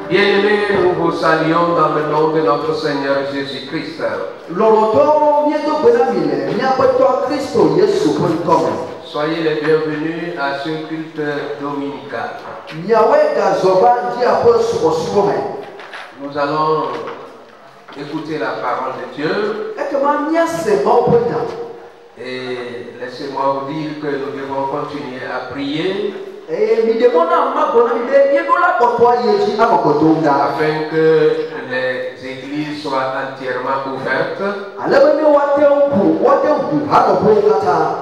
Bien-aimés, nous vous saluons dans le nom de notre Seigneur Jésus-Christ. Soyez les bienvenus à ce culte dominical. Nous allons écouter la parole de Dieu. Et laissez-moi vous dire que nous devons continuer à prier afin que les églises soient entièrement ouvertes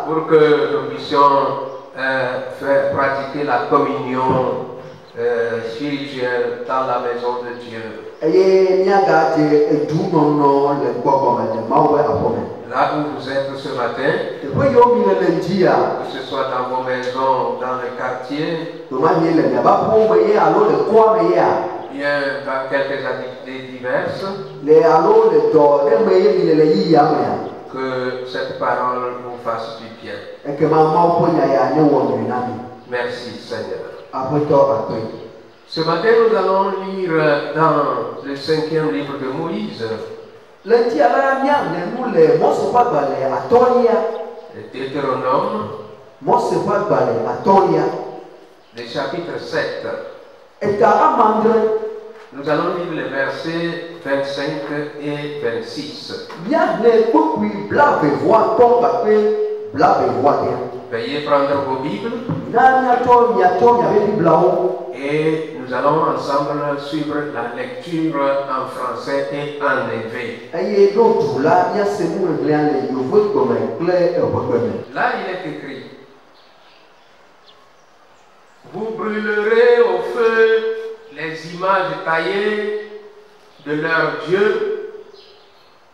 pour que nous puissions faire pratiquer la communion spirituelle dans la maison de Dieu. Là où vous êtes ce matin, que ce soit dans vos maisons, dans le quartier, bien dans quelques activités diverses, que cette parole vous fasse du bien. Merci Seigneur. Ce matin, nous allons lire dans le 5e livre de Moïse, le Deutéronome, le chapitre 7. Nous allons lire les versets 25 et 26. Veuillez prendre vos Bibles et nous allons ensemble suivre la lecture en français et en élevé. Là, il est écrit: vous brûlerez au feu les images taillées de leur Dieu.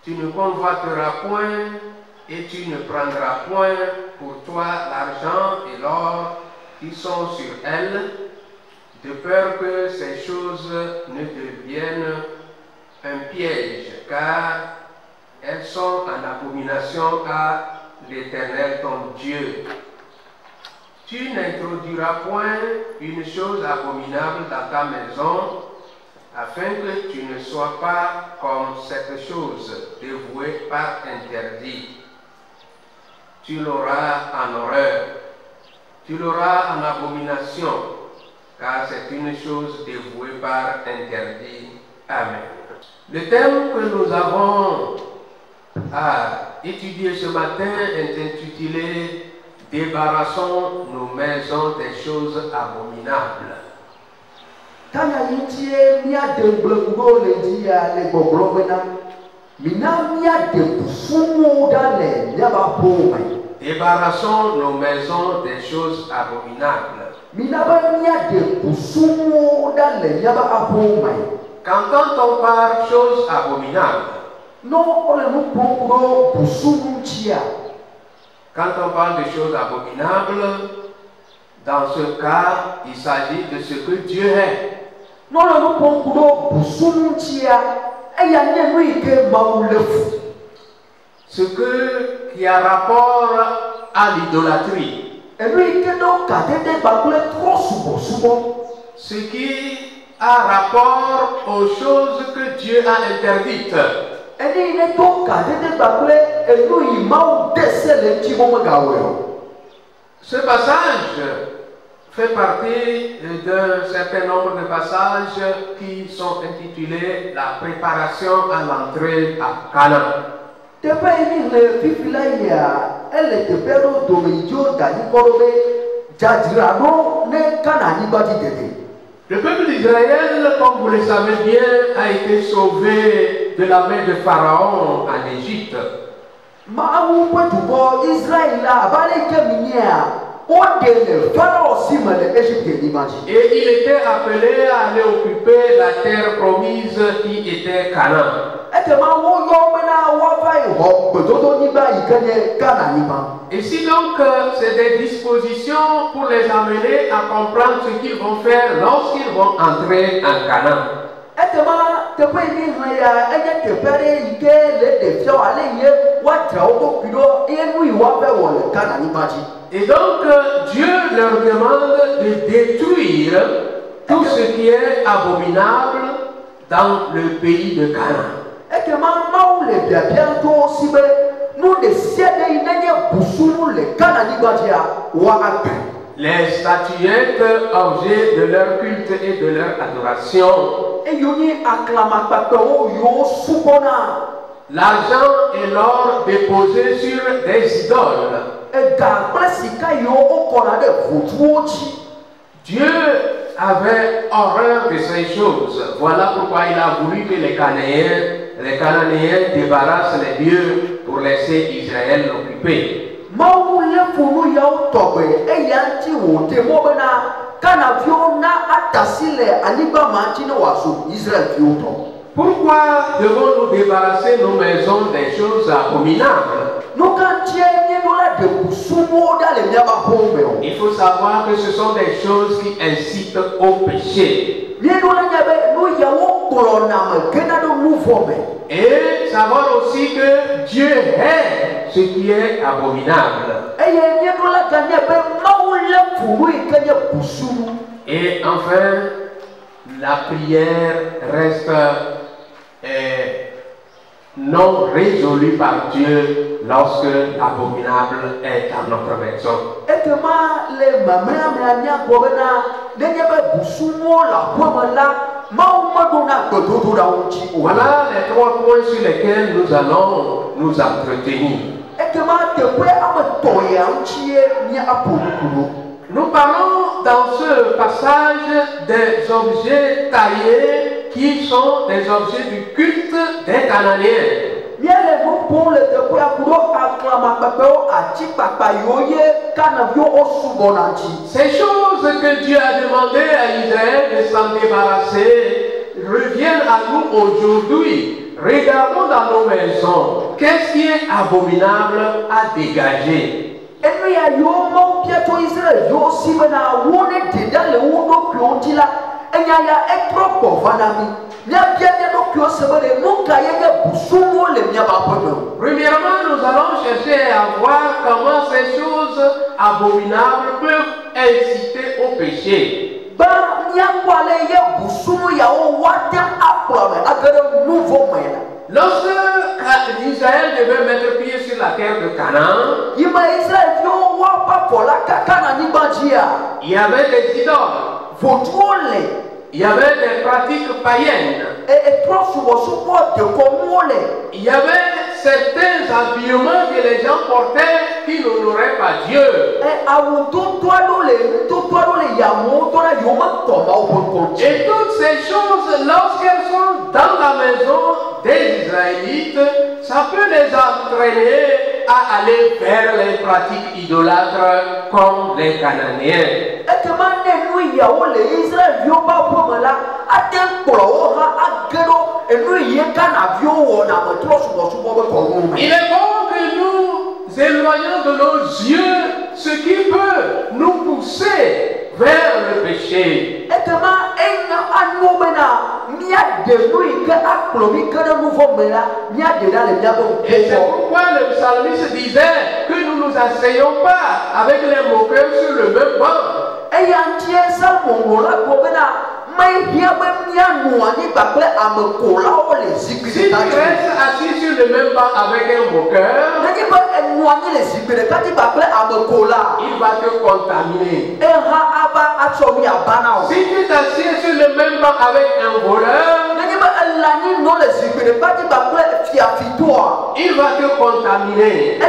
Tu ne convoiteras point et tu ne prendras point pour toi l'argent et l'or qui sont sur elles, de peur que ces choses ne deviennent un piège, car elles sont en abomination à l'Éternel ton Dieu. Tu n'introduiras point une chose abominable dans ta maison, afin que tu ne sois pas comme cette chose dévouée par interdit. Tu l'auras en horreur, tu l'auras en abomination, car c'est une chose dévouée par interdit. Amen. Le thème que nous avons à étudier ce matin est intitulé « Débarrassons nos maisons des choses abominables ». Débarrassons nos maisons des choses abominables. Quand on parle de choses abominables, quand on parle de choses abominables, dans ce cas, il s'agit de ce que Dieu est. Ce qui a rapport à l'idolâtrie. Ce qui a rapport aux choses que Dieu a interdites. Ce passage fait partie d'un certain nombre de passages qui sont intitulés La préparation à l'entrée à Canaan. Le peuple d'Israël, comme vous le savez bien, a été sauvé de la main de Pharaon en Égypte. Et il était appelé à aller occuper la terre promise qui était Canaan. Ici donc, c'est des dispositions pour les amener à comprendre ce qu'ils vont faire lorsqu'ils vont entrer en Canaan. Et donc Dieu leur demande de détruire tout ce qui est abominable dans le pays de Canaan. Et que maman les bien bientôt aussi nous décidons les Les statuettes, objets de leur culte et de leur adoration. L'argent et l'or déposés sur des idoles. Dieu avait horreur de ces choses. Voilà pourquoi il a voulu que les Cananéens débarrassent les dieux pour laisser Israël l'occuper. Pourquoi devons-nous débarrasser nos maisons des choses abominables? Il faut savoir que ce sont des choses qui incitent au péché. Et savoir aussi que Dieu hait ce qui est abominable. Et enfin, la prière reste non résolue par Dieu lorsque l'abominable est dans notre maison. Voilà les 3 points sur lesquels nous allons nous entretenir. Nous parlons dans ce passage des objets taillés qui sont des objets du culte des Cananéens. Ces choses que Dieu a demandé à Israël de s'en débarrasser reviennent à nous aujourd'hui. Regardons dans nos maisons, qu'est-ce qui est abominable à dégager? Premièrement, nous allons chercher à voir comment ces choses abominables peuvent inciter au péché. Lorsque Israël devait mettre pied sur la terre de Canaan, il y avait des idoles. Il y avait des pratiques païennes. Il y avait certains habillements que les gens portaient qui n'honoraient pas Dieu. Et toutes ces choses, lorsqu'elles sont dans la maison des Israélites, ça peut les entraîner à aller vers les pratiques idolâtres comme les Cananéens. Il est bon que nous éloignons de nos yeux ce qui peut nous pousser vers le péché. Et c'est pourquoi le psalmiste disait que nous ne nous asseyons pas avec les moqueurs sur le même banc. Si tu restes assis sur le même banc avec un moqueur, il va te contaminer. Si tu t'assieds sur le même banc avec un voleur, il va te contaminer.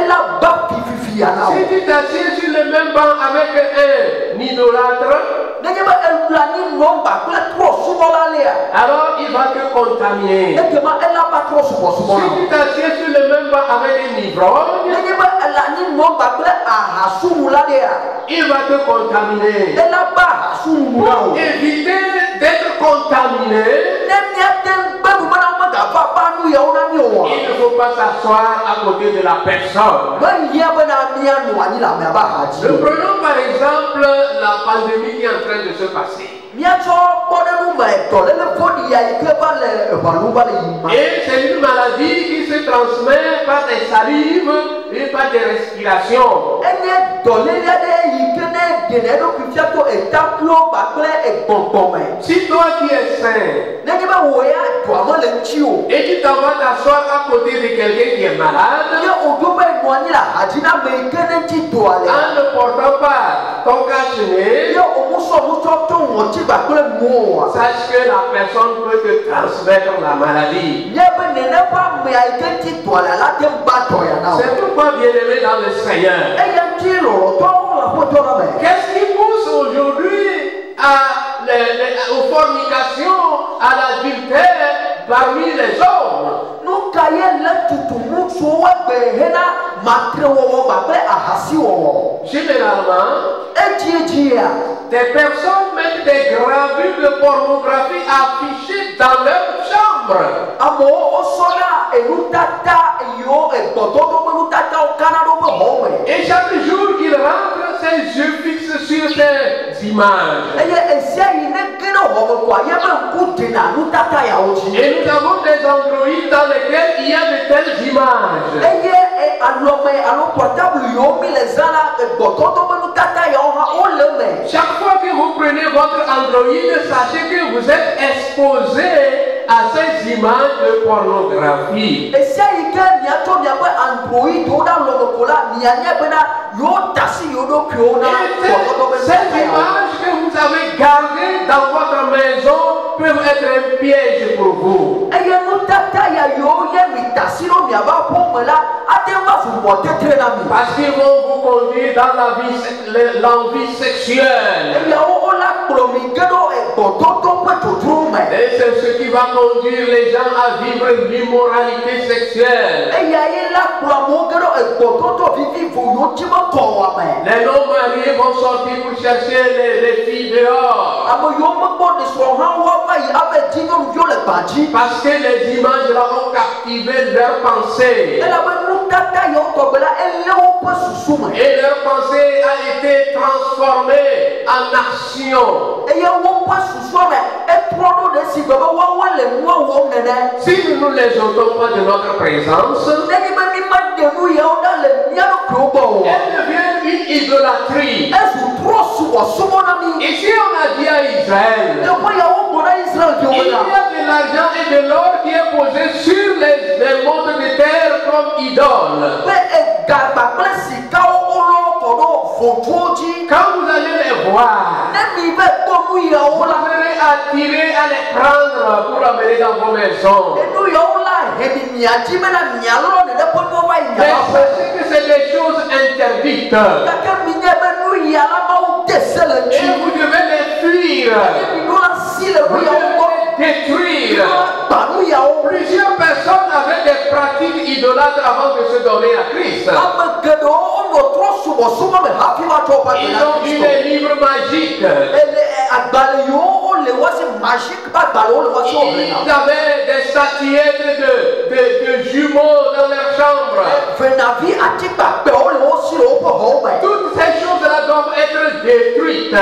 Si tu t'assieds sur le même banc avec un idolâtre, alors il va te contaminer. Si tu t'assieds sur le même banc avec un ivrogne, il va te contaminer. Pour éviter d'être contaminé, il ne faut pas s'asseoir à côté de la personne. Prenons par exemple la pandémie qui est en train de se passer. Et c'est une maladie qui se transmet par des salives et par des respirations. Si toi qui es saint et tu t'en vas t'asseoir à côté de quelqu'un qui est malade, en ne portant pas ton cache-nez, sache que la personne peut te transmettre la maladie. C'est pourquoi, bien-aimé dans le Seigneur, qu'est-ce qui pousse aujourd'hui aux fornications, à l'adultère parmi les hommes? Généralement, des personnes mettent des gravures de pornographie affichées dans leur chambre. Et chaque jour qu'il rentre, ses yeux fixent sur ces images. Et nous avons des androïdes dans lesquels il y a de telles images. Chaque fois que vous prenez votre androïde, sachez que vous êtes exposé à ces images de pornographie. Ces images que vous avez gardées dans votre maison peuvent être un piège pour vous. Parce qu'ils vont vous conduire dans l'envie sexuelle. Et c'est ce qui va conduire les gens à vivre l'immoralité sexuelle. Les non-mariés vont sortir pour chercher les filles dehors. Parce que les images là ont captivé leurs pensées. Et leur pensée a été transformée en action. Si nous ne les ôtons pas de notre présence, elle devient une idolâtrie. Ici on a dit à Israël, il y a de l'argent et de l'or qui est posé sur les mondes de terre comme idole. Quand vous allez les voir, vous serez attirés à les prendre pour amener dans vos maisons. Mais sachez que c'est des choses interdites. Et vous devez les fuir. Vous devez les détruire. Plusieurs personnes avaient des pratiques idolâtres avant de se donner à Christ. Ils ont eu des livres magiques. Ils avaient des statuettes de jumeaux dans leur chambre. Toutes ces choses-là doivent être détruites.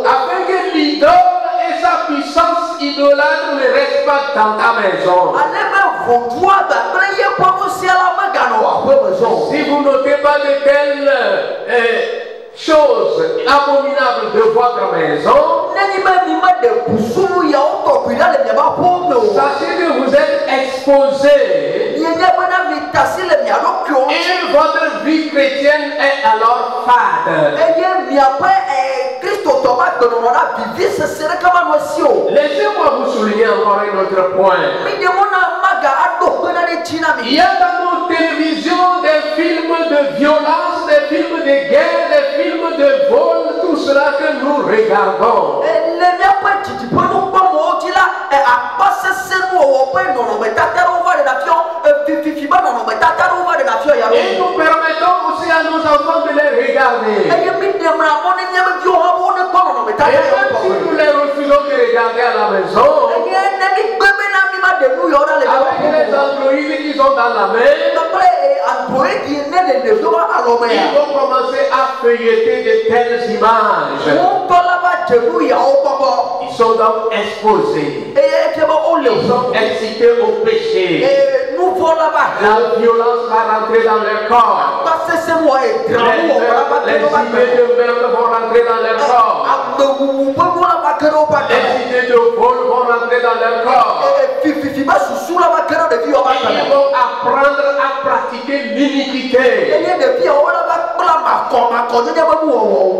Afin que l'idole et sa puissance idolâtre ne restent pas dans ta maison. Si vous notez pas de telles choses abominables de votre maison, sachez que vous êtes exposés et votre vie chrétienne est alors fade. Laissez-moi vous souligner encore un autre point. Il y a dans nos télévisions des films de violence, des films de guerre, des films de vol, tout cela que nous regardons. Et nous permettons aussi à nos enfants de les regarder. Et même si nous les refusons de regarder à la maison, avec les androïdes qu'ils ont dans la main, ils vont commencer à feuilleter de telles images. Ils sont donc exposés. Ils sont excités au péché. La violence va rentrer dans leur corps. Les idées de meurtre vont rentrer dans leur corps. Les idées de vol vont rentrer dans leur corps. Ils vont apprendre à pratiquer l'iniquité.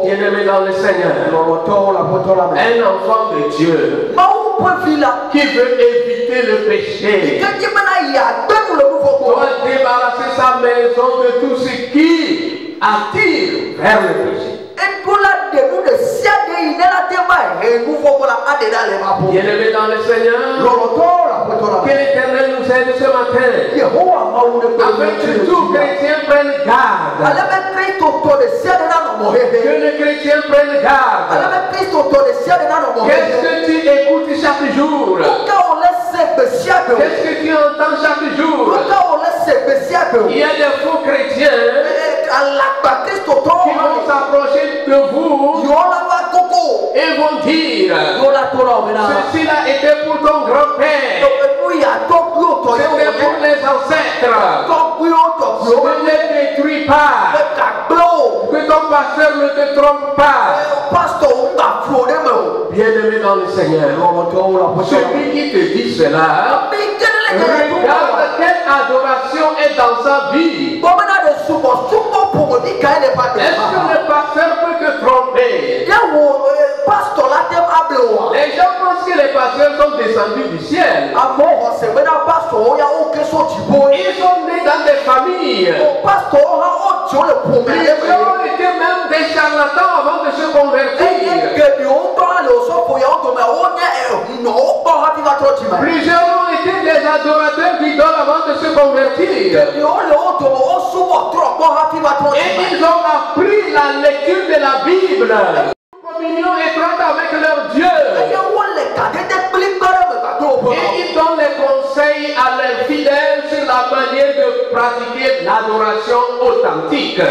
Bien-aimé dans le Seigneur, un enfant de Dieu qui veut éviter le péché doit débarrasser sa maison de tout ce qui attire vers le péché. Bien-aimé dans le Seigneur, que l'Éternel nous aide ce matin, afin que tout chrétien prenne garde. Que le chrétien prenne garde. Qu'est-ce que tu écoutes chaque jour? Qu'est-ce que tu entends chaque jour? Il y a des faux chrétiens qui vont s'approcher de vous et vont dire: ceci là était pour ton grand-père, c'était pour les ancêtres, ne les détruis pas, que ton pasteur ne te trompe pas. Bien-aimé dans le Seigneur, celui qui te dit cela, regarde quelle adoration est dans sa vie. Est-ce que le pasteur peut te tromper? Les gens pensent que les pasteurs sont descendus du ciel. Ils sont nés dans des familles. Ils ont été même des charlatans avant de se convertir. Plusieurs ont été des adorateurs d'idoles avant de se convertir. Et ils ont appris la lecture de la Bible. Communion étroite avec leur Dieu. Et ils donnent les conseils à leurs fidèles sur la manière de pratiquer l'adoration authentique.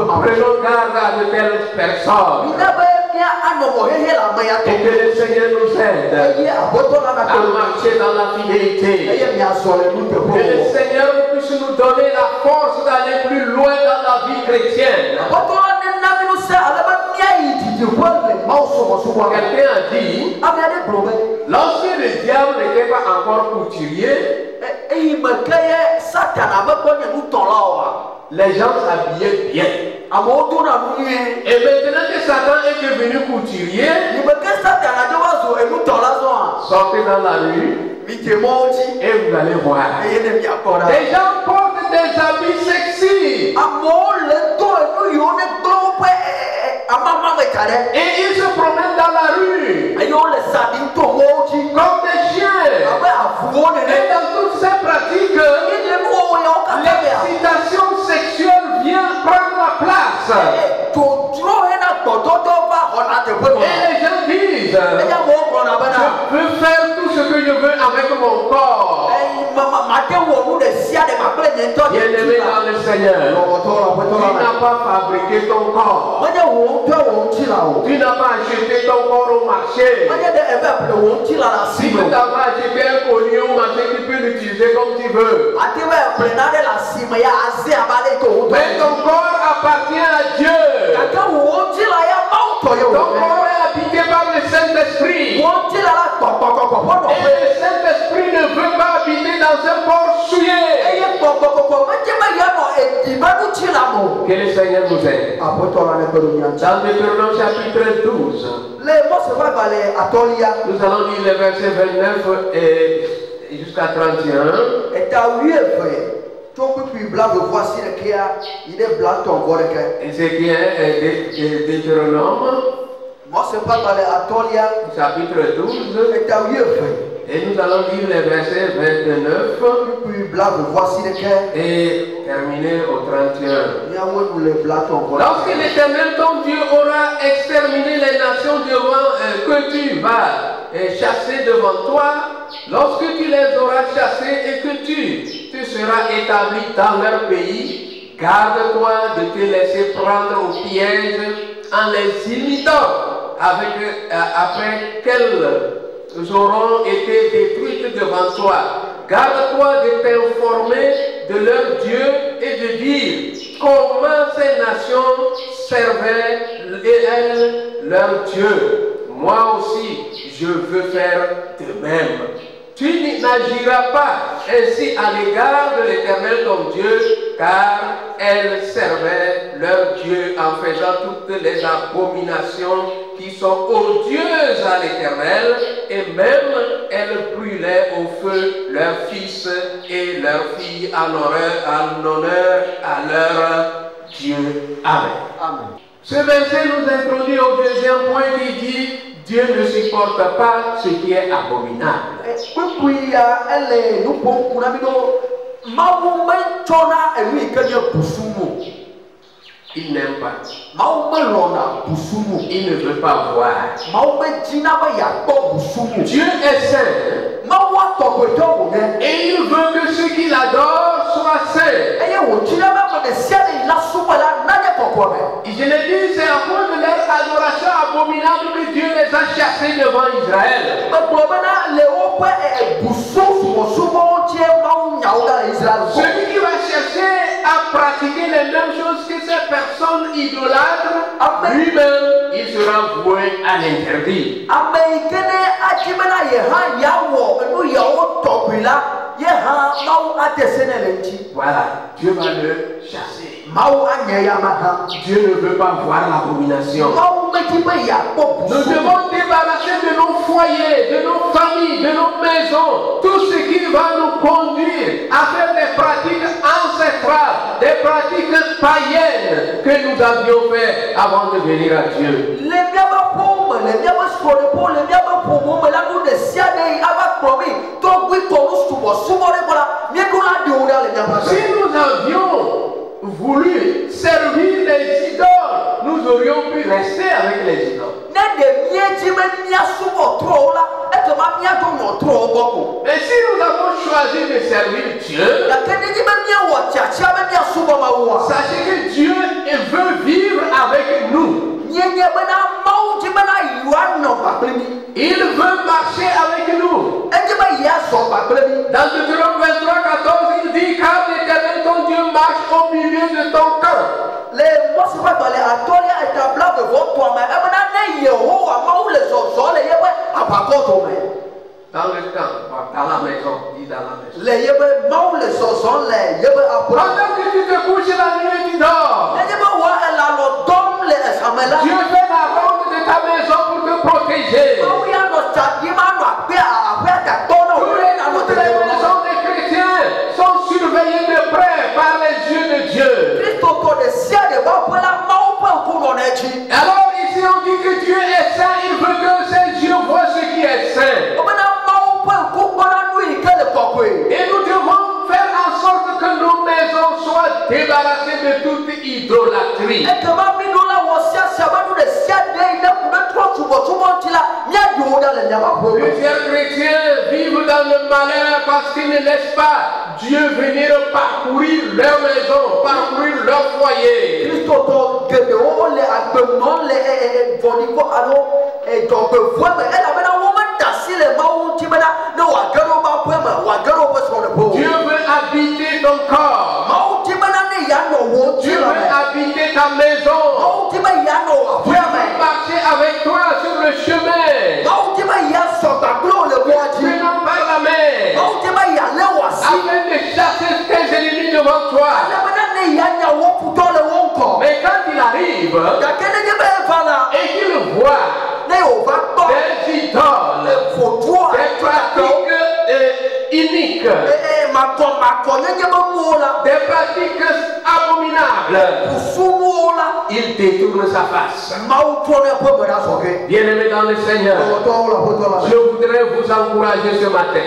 Prenons garde à de telles personnes. Et que le Seigneur nous aide à marcher dans la fidélité. Que le Seigneur puisse nous donner la force d'aller plus loin dans la vie chrétienne. Quelqu'un a dit, lorsque le diable n'était pas encore couturier, les gens s'habillaient bien. Et maintenant que Satan est devenu couturier, sortez dans la rue et vous allez voir. Les gens portent des habits sexy. Et ils se promènent dans la rue comme des chiens. Et dans toutes ces pratiques, l'excitation sexuelle vient prendre la place. Et les gens disent: je peux faire tout ce que je veux avec mon corps. Bien-aimé dans le Seigneur, tu n'as pas fabriqué ton corps. Tu n'as pas acheté ton corps au marché. Si tu t'avais acheté un collier au marché, tu peux l'utiliser comme tu veux. Mais ton corps appartient à Dieu. Ton corps est habité par le Saint-Esprit. Et le Saint-Esprit ne veut pas habiter dans un corps souillé. Que le Seigneur nous aide. Dans Deutéronome chapitre 12, nous allons lire les versets 29 et jusqu'à 31. Et ce qui est Deutéronome chapitre 12. Et nous allons lire les versets 29 et terminer au 31. Lorsque l'Éternel ton Dieu aura exterminé les nations que tu vas chasser devant toi, lorsque tu les auras chassés et que tu seras établi dans leur pays, garde-toi de te laisser prendre au piège en les imitant après qu'elles auront été détruites devant toi. Garde-toi de t'informer de leur Dieu et de dire comment ces nations servaient elles leur Dieu. Moi aussi, je veux faire de même. Tu n'agiras pas ainsi à l'égard de l'Éternel ton Dieu, car elles servaient leur Dieu en faisant toutes les abominations qui sont odieuses à l'Éternel, et même elles brûlaient au feu leurs fils et leurs filles en honneur à leur Dieu. Amen. Amen. Ce verset nous introduit au deuxième point qui dit Dieu ne supporte pas ce qui est abominable. Il n'aime pas. Il ne veut pas voir. Dieu est saint. Et il veut que ceux qui l'adorent soient saints. Je le dis, c'est à cause de leur adoration abominable que Dieu les a chassés devant Israël. Celui qui va chercher à pratiquer les mêmes choses que ces personnes idolâtres, lui-même, il sera voué à l'interdit. Voilà, Dieu va le chasser. Dieu ne veut pas voir l'abomination. Nous devons débarrasser de nos foyers, de nos familles, de nos maisons, tout ce qui va nous conduire à faire des pratiques ancestrales, des pratiques païennes que nous avions fait avant de venir à Dieu. Si nous avions voulu servir les idoles, nous aurions pu rester avec les idoles. Mais si nous avons choisi de servir Dieu, sachez que Dieu veut vivre avec nous. Il veut marcher avec nous. Dans Deutéronome 23, 14, il dit car l'Éternel ton Dieu marche au milieu de ton camp. Dans le camp, dans la maison, dit dans la maison. Pendant que tu te couches la nuit, tu dors. Dieu fait la ronde de ta maison pour te protéger. Toutes les maisons des chrétiens sont surveillées de près par les yeux de Dieu. Alors ici on dit que Dieu est saint, il veut que ses yeux voient ce qui est saint. Et nous devons faire en sorte que nos maisons soient débarrassées de toute idolâtrie. Plusieurs chrétiens vivent dans le malheur parce qu'ils ne laissent pas Dieu venir parcourir leur maison, parcourir leur foyer. Dieu veut habiter ton corps. Dieu veut habiter ta maison. Dieu veut marcher avec toi sur le chemin. Venons par la main. Afin de chasser tes ennemis devant toi. Mais quand il arrive et qu'il voit des idoles, des pratiques iniques, des pratiques abominables, il détourne sa face. Bien-aimés dans le Seigneur, je voudrais vous encourager ce matin.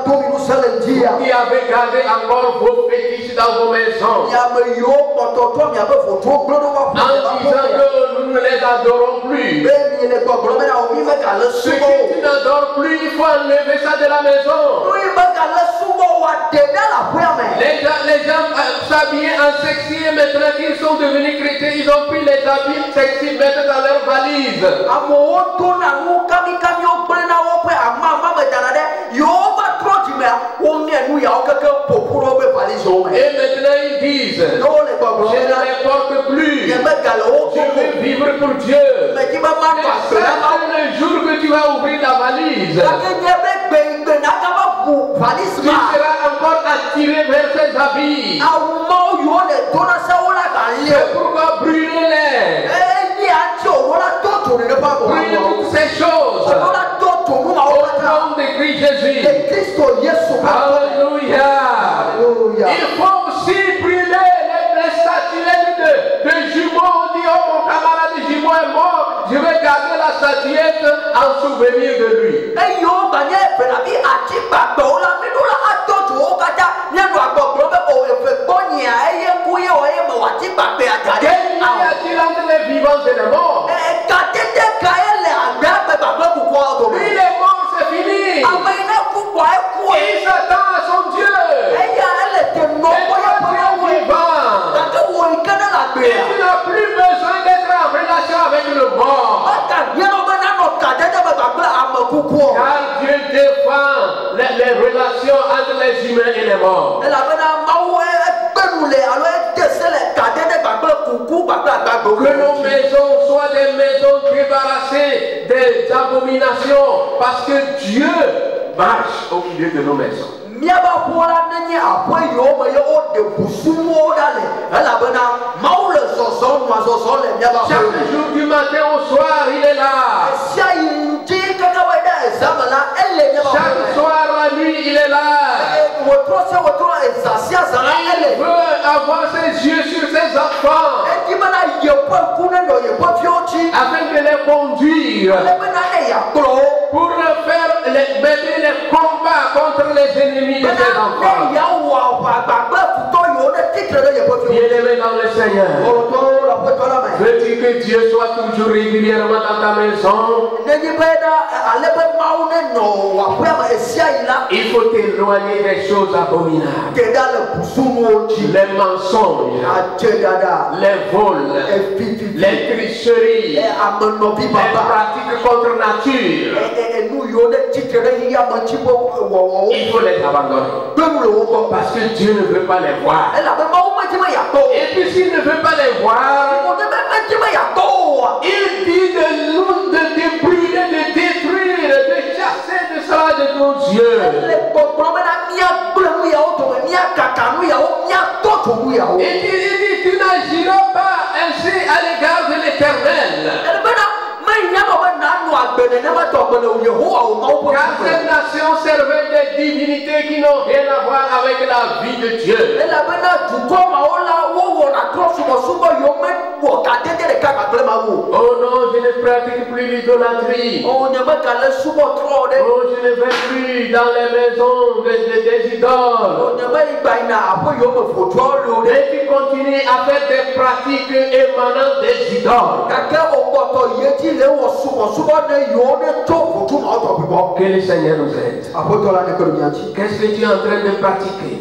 Vous qui avez gardé encore vos fétiches dans vos maisons, en disant que nous ne les adorons plus. Ce que tu n'adores plus, il faut enlever ça de la maison. Les gens s'habillaient en sexy et maintenant qu'ils sont devenus chrétiens, ils ont pris les habits sexy, mettre dans leur valise. Et maintenant ils disent, je ne les porte plus. Je veux vivre pour Dieu. Mais c'est le jour que tu vas ouvrir la valise, tu seras encore attiré vers ses habits. C'est pourquoi brûlez-les. Brûlez toutes ces choses. Au nom de Christ Jésus. Alléluia. Il faut aussi brûler les statuettes de jumeaux. On dit, oh mon camarade jumeau est mort, je vais garder la statuette en souvenir de lui. Quel lien y a-t-il entre les vivants et les morts? Il est mort, c'est fini. Il s'attend à son Dieu. Et toi, tu es vivant. Et tu n'as plus besoin d'être en relation avec le mort. Car Dieu défend les relations entre les humains et les morts. Que nos maisons soient des maisons débarrassées des abominations, parce que Dieu marche au milieu de nos maisons. Chaque jour du matin au soir, il est là. Chaque soir la nuit, il est là. Il veut avoir ses yeux sur ses enfants afin de les conduire pour faire mener les combats contre les ennemis de ses enfants. Bien-aimé dans le Seigneur, veux-tu que Dieu soit toujours régulièrement dans ta maison? Il faut t'éloigner des choses abominables. Les mensonges, les vols, les tricheries, les pratiques contre nature. Il faut les abandonner. Parce que Dieu ne veut pas les voir. Et puis s'il ne veut pas les voir, il dit de nous de brûler, de détruire, de chasser de cela de nos yeux. Et il dit, tu n'agiras pas ainsi à l'égard de l'Éternel. Car cette nation servait des divinités qui n'ont rien à voir avec la vie de Dieu. Oh non, je ne pratique plus l'idolâtrie. Oh, je ne vais plus dans les maisons des idoles. Et tu continues à faire des pratiques émanant des idoles. Que le Seigneur nous aide. Qu'est-ce que tu es en train de pratiquer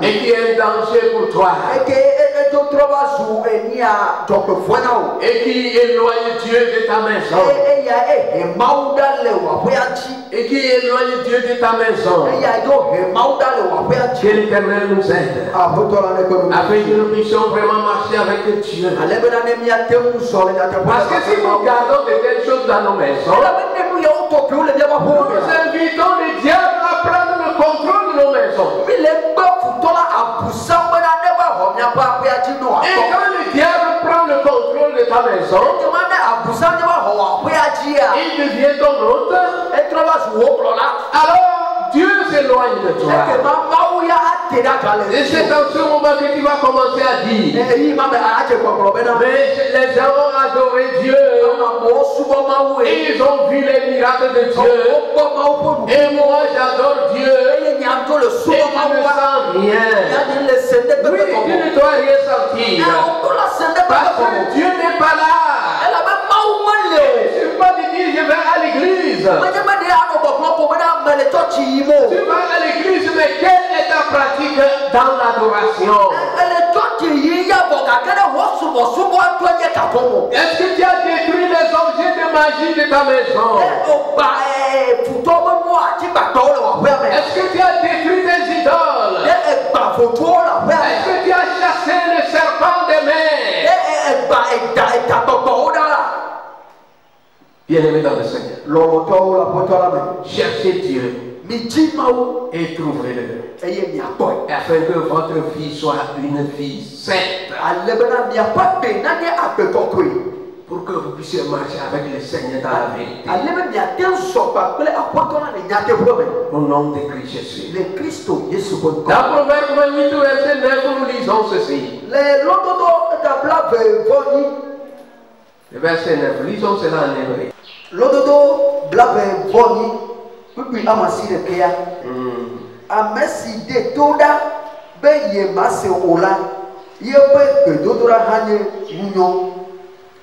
et qui est un danger pour toi et qui éloigne Dieu de ta maison et qui éloigne Dieu de ta maison? Que l'Éternel nous aide afin que nous puissions vraiment marcher avec Dieu. Parce que si nous gardons de telles choses dans nos maisons, nous invitons le diable à prendre le contrôle de nos maisons. Et quand le diable prend le contrôle de ta maison, il devient ton hôte. Alors Dieu s'éloigne de toi. Et c'est dans ce moment que tu vas commencer à dire, mais les gens ont adoré Dieu et ils ont vu les miracles de Dieu. Et moi j'adore Dieu et je ne sens rien. Oui, tu ne dois rien sentir parce que Dieu n'est pas là. Il ne suffit pas de dire je vais à l'église. Tu vas à l'église, mais quelle est ta pratique dans l'adoration? Est-ce que tu as détruit les objets de magie de ta maison? Est-ce que tu as détruit tes idoles? Est-ce que tu as chassé le serpent des mers? Bien-aimé dans le Seigneur, cherchez Dieu et trouvez-le, afin que votre vie soit une vie sainte, pour que vous puissiez marcher avec le Seigneur dans la vérité. Au nom de Christ Jésus. Dans Proverbe 28, verset 9, nous lisons ceci. Le verset 9, lisons cela en hébreu.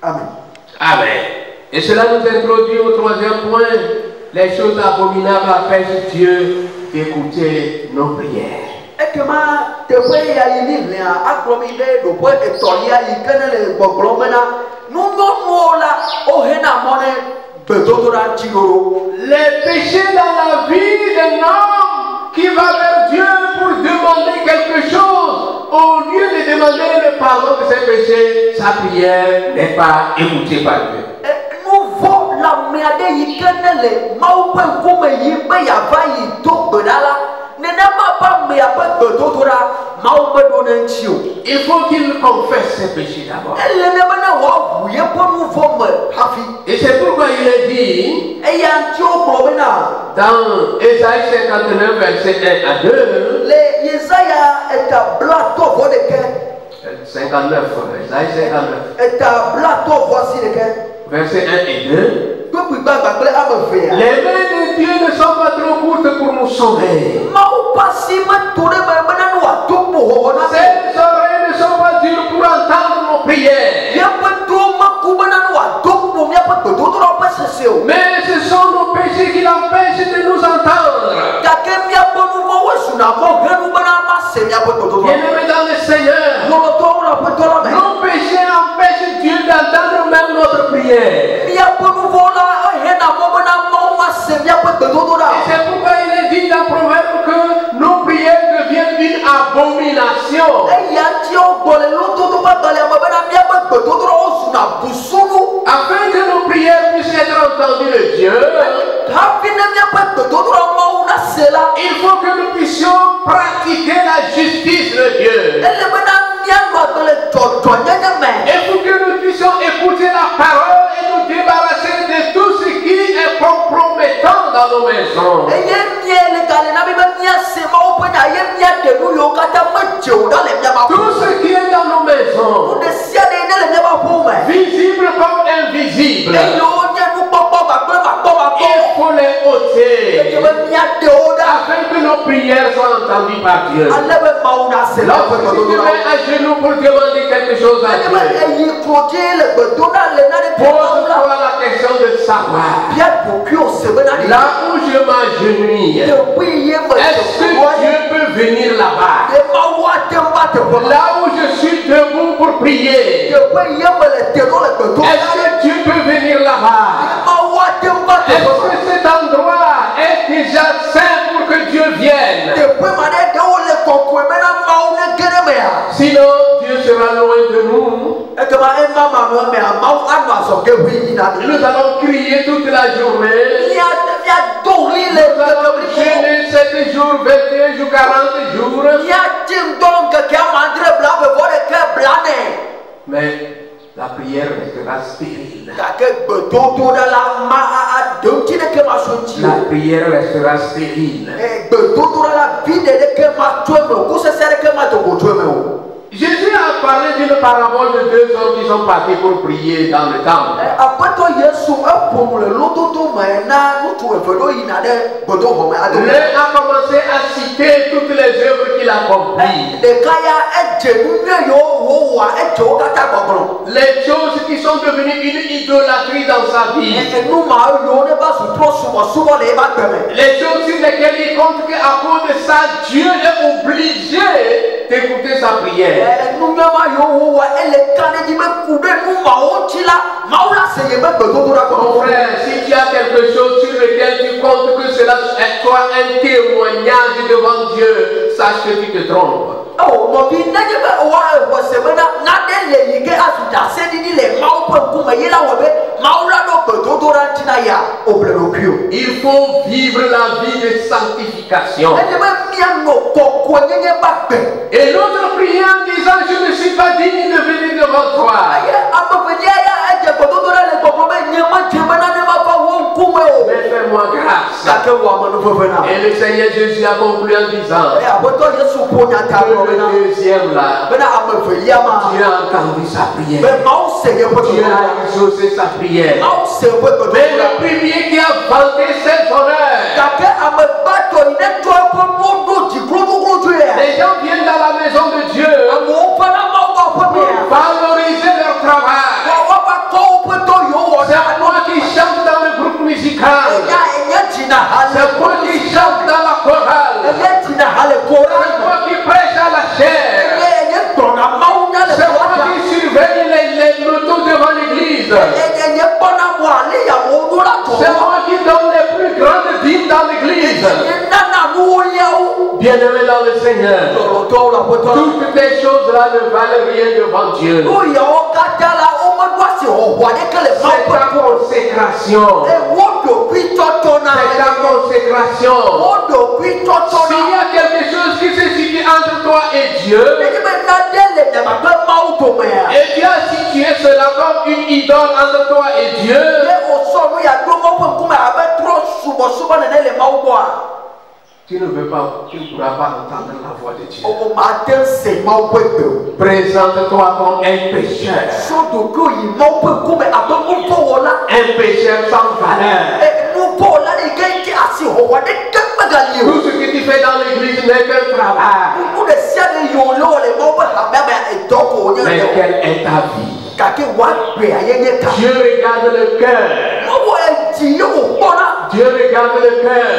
Amen. Amen. Et cela nous introduit au troisième point, les choses abominables empêchent Dieu d'écouter nos prières. Les péchés dans la vie d'un homme qui va vers Dieu pour demander quelque chose, au lieu de demander le pardon de ses péchés, sa prière n'est pas écoutée par Dieu. Il faut qu'il confesse ses péchés d'abord. Et c'est pourquoi il est dit dans Ésaïe 59, verset 1 à 2. 59, Ésaïe 59. Verset 1 et 2. Les mains de Dieu ne sont pas trop courtes pour nous sauver. Ses oreilles ne sont pas dures pour entendre nos prières. Mais ce sont nos péchés qui l'empêchent de nous entendre. Bien-aimés dans le Seigneur, nos péchés empêchent Dieu d'entendre même notre prière. Et c'est pourquoi il est dit dans Proverbe que nos prières deviennent une abomination. Afin que nos prières puissent être entendues de Dieu, il faut que nous puissions pratiquer la justice de Dieu. Il faut que nous puissions écouter la parole et nous débarrasser de tout ce qui est compromettant dans nos maisons. Tout ce qui est dans nos maisons, visible comme invisible, il faut les ôter afin que nos prières soient entendues par Dieu. Lorsque tu te mets à genoux pour demander quelque chose à Dieu, pose-toi la question de savoir, là où je m'agenouille, est-ce que Dieu peut venir là-bas? Là où je suis debout pour prier, est-ce que Dieu peut venir là-bas? Est-ce que cet endroit est déjà saint pour que Dieu vienne? Sinon, Dieu sera loin de nous. Nous allons crier toute la journée. Nous allons gêner 7 jours, 21 jours, 40 jours. Mais la prière restera stérile. La prière restera stérile. Jésus a parlé d'une parabole de 2 hommes qui sont partis pour prier dans le temple. L'un a commencé à citer toutes les œuvres qu'il a accomplies. Les choses qui sont devenues une idolâtrie dans sa vie. Les choses sur lesquelles il compte qu'à cause de ça, Dieu est obligé d'écouter sa prière. Mon frère, si tu as quelque chose sur lequel tu comptes que cela toi un témoignage devant Dieu, sache que tu te trompes. Oh, mon vie n'a pas ouah, c'est maintenant n'a des légués à tout à c'est dit les maus pour couper y la oué, maula no peut d'autres ya au bleu. Il faut vivre la vie de sanctification. Et l'autre prière en disant, je ne suis pas digne de venir devant toi. Mais fais-moi grâce. Et le Seigneur Jésus a conclu en disant, le deuxième là, Dieu a entendu sa prière. Dieu a exaucé sa prière. Mais le premier qui a vanté ses honneurs, les gens viennent dans la maison de Dieu pour valoriser leur travail. C'est moi qui chante dans le groupe musical. C'est moi qui chante dans la chorale. C'est moi qui prêche à la chair. C'est moi qui surveille les motos devant l'église. C'est moi qui donne les plus grandes dîmes dans l'église. Bien-aimé dans le Seigneur, toutes ces choses-là ne valent rien devant Dieu. C'est ta consécration. C'est ta consécration. S'il y a quelque chose qui se situe entre toi et Dieu, et tu as situé cela comme une idole entre toi et Dieu, tu ne veux pas, tu ne pourras pas entendre la voix de Dieu. Présente-toi comme un pécheur. Un pécheur sans valeur. Tout ce que tu fais dans l'église n'est qu'un travail. Mais quelle est ta vie? Dieu regarde le cœur. Dieu regarde le cœur.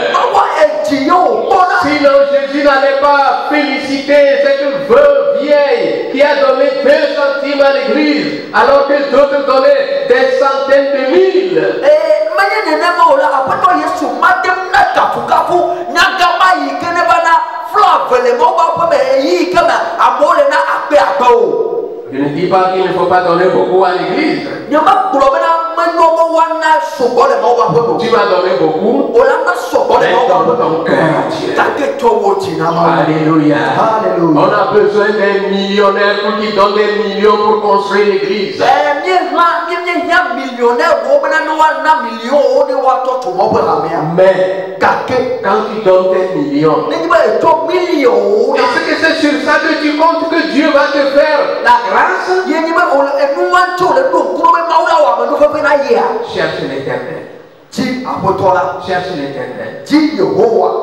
Sinon Jésus n'allait pas féliciter cette veuve vieille qui a donné 2 centimes à l'église alors que d'autres donnaient des centaines de mille. Je ne dis pas qu'il ne faut pas donner beaucoup à l'église. Tu m'as donné beaucoup, mais donne ton cœur à Dieu. Alléluia. On a besoin d'un millionnaire qui donne des millions pour construire l'église. Mais quand tu donnes tes millions, est-ce que c'est sur ça que tu comptes que Dieu va te faire la grâce? Cherche l'éternel. Cherche l'éternel.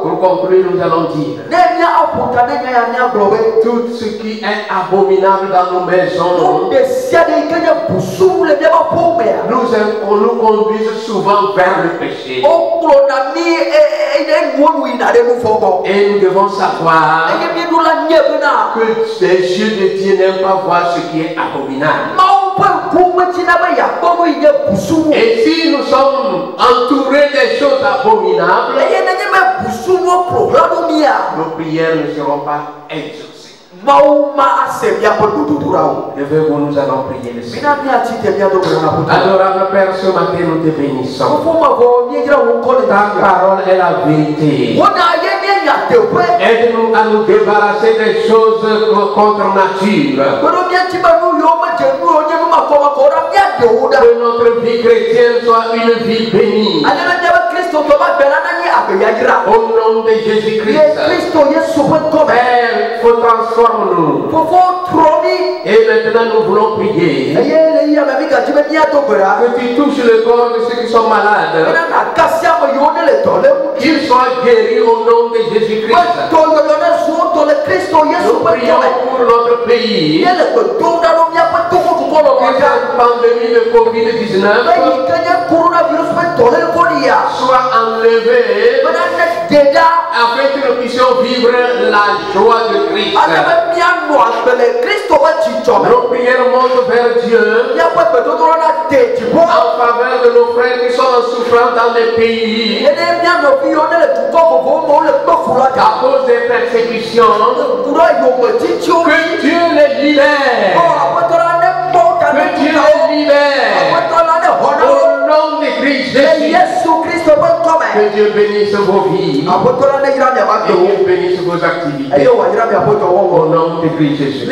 Pour conclure, nous allons dire tout ce qui est abominable dans nos maisons nous conduisent souvent vers le péché. Et nous devons savoir que les yeux de Dieu n'aiment pas voir ce qui est abominable. Et si nous sommes entourés des choses abominables, nos prières ne seront pas exaucées. Levez-vous, nous allons prier le Seigneur. Adorable Père, ce matin nous te bénissons. Ta parole est la vérité. Aide-nous à nous débarrasser des choses contre nature. Que notre vie chrétienne soit une vie bénie. Au nom de Jésus-Christ. Père, transforme-nous. Et maintenant nous voulons prier. Que tu touches le corps de ceux qui sont malades. Qu'ils soient guéris au nom de Jésus-Christ. Nous prions pour notre pays. Que cette pandémie de Covid-19 soit enlevée afin que nous puissions vivre la joie de Christ. Nos prières montent vers Dieu en faveur de nos frères qui sont en souffrance dans les pays à cause des persécutions. Que Dieu les libère. Que Dieu les libère. Au nom de Christ Jésus. Que Dieu bénisse vos vies. Que Dieu bénisse vos activités. Au nom de Christ Jésus.